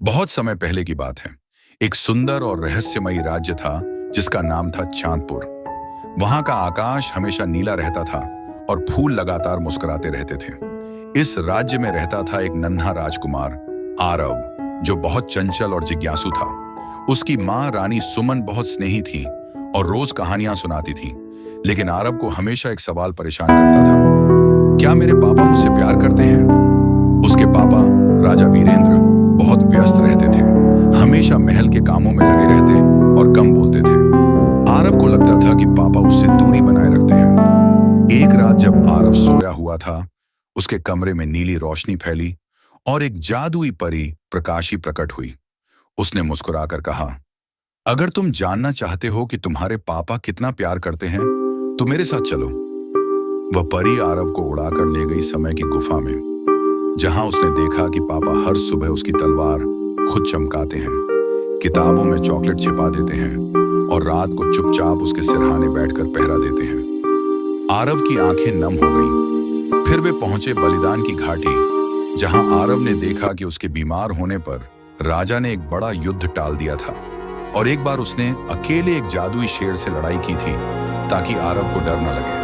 बहुत समय पहले की बात है। एक सुंदर और रहस्यमयी राज्य था जिसका नाम था चांदपुर। वहां का आकाश हमेशा नीला रहता था और फूल लगातार मुस्कुराते रहते थे। इस राज्य में रहता था एक नन्हा राजकुमार आरव, जो बहुत चंचल और जिज्ञासु था। उसकी माँ रानी सुमन बहुत स्नेही थी और रोज कहानियां सुनाती थी। लेकिन आरव को हमेशा एक सवाल परेशान करता था, क्या मेरे पापा मुझसे प्यार करते हैं? उसके पापा राजा वीरेंद्र बहुत व्यस्त रहते थे, हमेशा महल के कामों में लगे रहते और कम बोलते थे। आरव को लगता था कि पापा उससे दूरी बनाए रखते हैं। एक रात जब आरव सोया हुआ था, उसके कमरे में नीली रोशनी फैली और एक जादुई परी प्रकाशी प्रकट हुई। उसने मुस्कुराकर कहा, अगर तुम जानना चाहते हो कि तुम्हारे पापा कितना प्यार करते हैं तो मेरे साथ चलो। वह परी आरव को उड़ाकर ले गई समय की गुफा में, जहां उसने देखा कि पापा हर सुबह उसकी तलवार खुद चमकाते हैं, किताबों में चॉकलेट छिपा देते हैं और रात को चुपचाप उसके सिरहाने बैठकर पहरा देते हैं। आरव की आंखें नम हो गईं। फिर वे पहुंचे बलिदान की घाटी, जहां आरव ने देखा कि उसके बीमार होने पर राजा ने एक बड़ा युद्ध टाल दिया था और एक बार उसने अकेले एक जादुई शेर से लड़ाई की थी ताकि आरव को डर न लगे।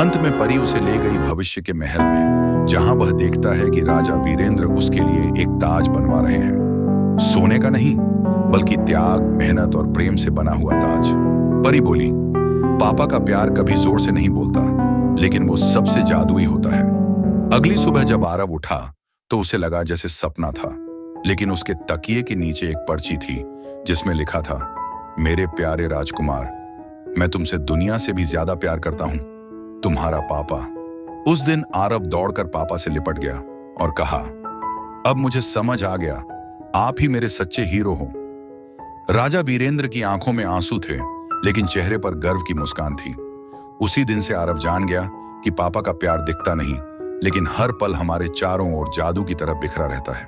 अंत में परी उसे ले गई भविष्य के महल में, जहां वह देखता है कि राजा वीरेंद्र उसके लिए एक ताज बनवा रहे हैं। सोने का नहीं, बल्कि त्याग, मेहनत और प्रेम से बना हुआ ताज। परी बोली, पापा का प्यार कभी जोर से नहीं बोलता, लेकिन वो सबसे जादुई होता है। अगली सुबह जब आरव उठा तो उसे लगा जैसे सपना था, लेकिन उसके तकिए के नीचे एक पर्ची थी जिसमें लिखा था, मेरे प्यारे राजकुमार, मैं तुमसे दुनिया से भी ज्यादा प्यार करता हूं, तुम्हारा पापा। उस दिन आरव दौड़कर पापा से लिपट गया और कहा, अब मुझे समझ आ गया, आप ही मेरे सच्चे हीरो हो। राजा वीरेंद्र की आंखों में आंसू थे, लेकिन चेहरे पर गर्व की मुस्कान थी। उसी दिन से आरव जान गया कि पापा का प्यार दिखता नहीं, लेकिन हर पल हमारे चारों ओर जादू की तरह बिखरा रहता है।